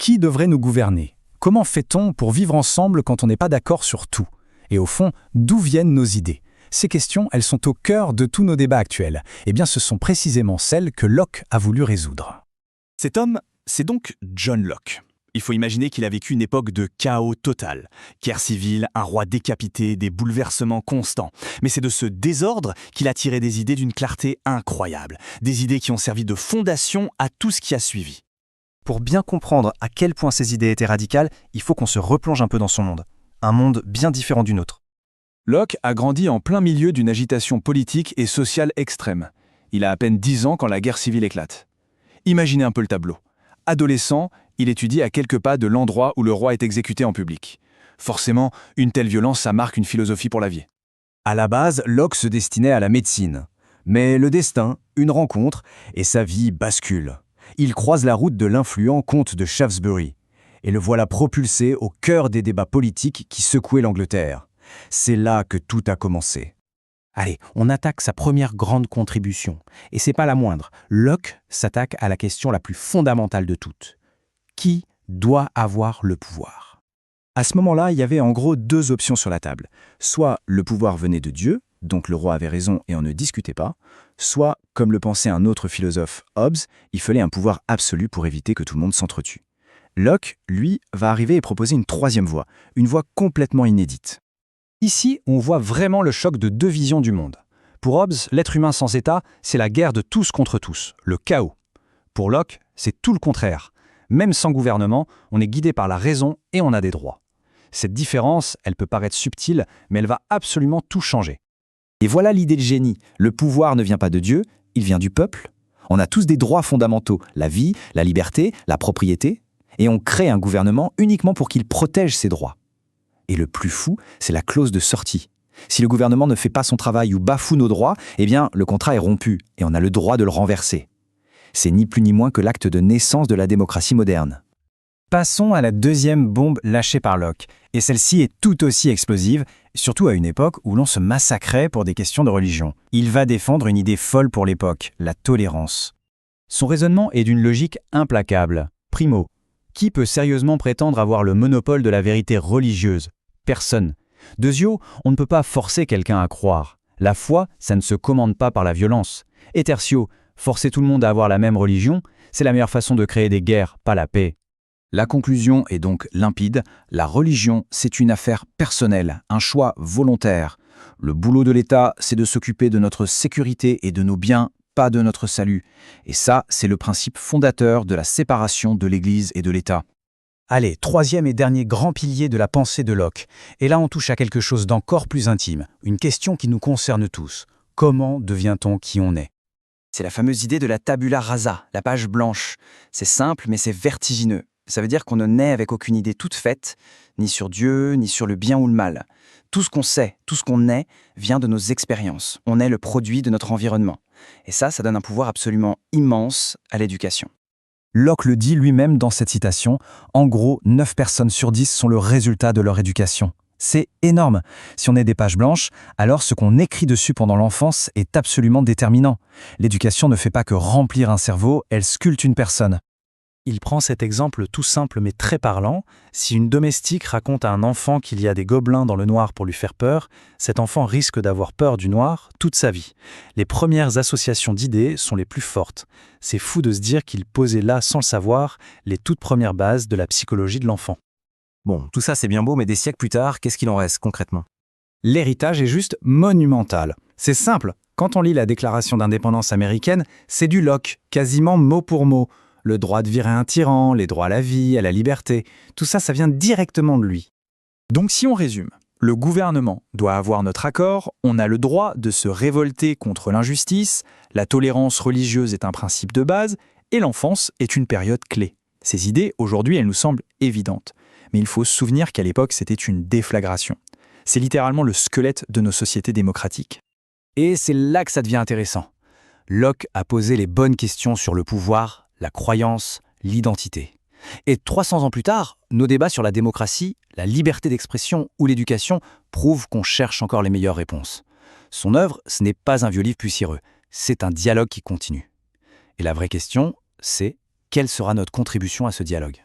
Qui devrait nous gouverner? Comment fait-on pour vivre ensemble quand on n'est pas d'accord sur tout? Et au fond, d'où viennent nos idées? Ces questions, elles sont au cœur de tous nos débats actuels. Eh bien, ce sont précisément celles que Locke a voulu résoudre. Cet homme, c'est donc John Locke. Il faut imaginer qu'il a vécu une époque de chaos total. Guerre civile, un roi décapité, des bouleversements constants. Mais c'est de ce désordre qu'il a tiré des idées d'une clarté incroyable. Des idées qui ont servi de fondation à tout ce qui a suivi. Pour bien comprendre à quel point ces idées étaient radicales, il faut qu'on se replonge un peu dans son monde. Un monde bien différent du nôtre. Locke a grandi en plein milieu d'une agitation politique et sociale extrême. Il a à peine 10 ans quand la guerre civile éclate. Imaginez un peu le tableau. Adolescent, il étudie à quelques pas de l'endroit où le roi est exécuté en public. Forcément, une telle violence, ça marque une philosophie pour la vie. À la base, Locke se destinait à la médecine. Mais le destin, une rencontre, et sa vie bascule. Il croise la route de l'influent comte de Shaftesbury. Et le voilà propulsé au cœur des débats politiques qui secouaient l'Angleterre. C'est là que tout a commencé. Allez, on attaque sa première grande contribution. Et c'est pas la moindre. Locke s'attaque à la question la plus fondamentale de toutes. Qui doit avoir le pouvoir? À ce moment-là, il y avait en gros deux options sur la table. Soit le pouvoir venait de Dieu, donc le roi avait raison et on ne discutait pas, soit, comme le pensait un autre philosophe, Hobbes, il fallait un pouvoir absolu pour éviter que tout le monde s'entretue. Locke, lui, va arriver et proposer une troisième voie, une voie complètement inédite. Ici, on voit vraiment le choc de deux visions du monde. Pour Hobbes, l'être humain sans État, c'est la guerre de tous contre tous, le chaos. Pour Locke, c'est tout le contraire. Même sans gouvernement, on est guidé par la raison et on a des droits. Cette différence, elle peut paraître subtile, mais elle va absolument tout changer. Et voilà l'idée de génie. Le pouvoir ne vient pas de Dieu, il vient du peuple. On a tous des droits fondamentaux, la vie, la liberté, la propriété, et on crée un gouvernement uniquement pour qu'il protège ces droits. Et le plus fou, c'est la clause de sortie. Si le gouvernement ne fait pas son travail ou bafoue nos droits, eh bien, le contrat est rompu et on a le droit de le renverser. C'est ni plus ni moins que l'acte de naissance de la démocratie moderne. Passons à la deuxième bombe lâchée par Locke. Et celle-ci est tout aussi explosive, surtout à une époque où l'on se massacrait pour des questions de religion. Il va défendre une idée folle pour l'époque, la tolérance. Son raisonnement est d'une logique implacable. Primo, qui peut sérieusement prétendre avoir le monopole de la vérité religieuse? Personne. Deuxio, on ne peut pas forcer quelqu'un à croire. La foi, ça ne se commande pas par la violence. Et tertio, forcer tout le monde à avoir la même religion, c'est la meilleure façon de créer des guerres, pas la paix. La conclusion est donc limpide. La religion, c'est une affaire personnelle, un choix volontaire. Le boulot de l'État, c'est de s'occuper de notre sécurité et de nos biens, pas de notre salut. Et ça, c'est le principe fondateur de la séparation de l'Église et de l'État. Allez, troisième et dernier grand pilier de la pensée de Locke. Et là, on touche à quelque chose d'encore plus intime, une question qui nous concerne tous. Comment devient-on qui on est? C'est la fameuse idée de la tabula rasa, la page blanche. C'est simple, mais c'est vertigineux. Ça veut dire qu'on ne naît avec aucune idée toute faite, ni sur Dieu, ni sur le bien ou le mal. Tout ce qu'on sait, tout ce qu'on est, vient de nos expériences. On est le produit de notre environnement. Et ça donne un pouvoir absolument immense à l'éducation. Locke le dit lui-même dans cette citation, en gros, 9 personnes sur 10 sont le résultat de leur éducation. C'est énorme. Si on est des pages blanches, alors ce qu'on écrit dessus pendant l'enfance est absolument déterminant. L'éducation ne fait pas que remplir un cerveau, elle sculpte une personne. Il prend cet exemple tout simple mais très parlant. Si une domestique raconte à un enfant qu'il y a des gobelins dans le noir pour lui faire peur, cet enfant risque d'avoir peur du noir toute sa vie. Les premières associations d'idées sont les plus fortes. C'est fou de se dire qu'il posait là, sans le savoir, les toutes premières bases de la psychologie de l'enfant. Bon, tout ça c'est bien beau, mais des siècles plus tard, qu'est-ce qu'il en reste concrètement? L'héritage est juste monumental. C'est simple, quand on lit la Déclaration d'indépendance américaine, c'est du Locke, quasiment mot pour mot. Le droit de virer un tyran, les droits à la vie, à la liberté, tout ça, ça vient directement de lui. Donc si on résume, le gouvernement doit avoir notre accord, on a le droit de se révolter contre l'injustice, la tolérance religieuse est un principe de base, et l'enfance est une période clé. Ces idées, aujourd'hui, elles nous semblent évidentes. Mais il faut se souvenir qu'à l'époque, c'était une déflagration. C'est littéralement le squelette de nos sociétés démocratiques. Et c'est là que ça devient intéressant. Locke a posé les bonnes questions sur le pouvoir, la croyance, l'identité. Et 300 ans plus tard, nos débats sur la démocratie, la liberté d'expression ou l'éducation prouvent qu'on cherche encore les meilleures réponses. Son œuvre, ce n'est pas un vieux livre poussiéreux, c'est un dialogue qui continue. Et la vraie question, c'est quelle sera notre contribution à ce dialogue ?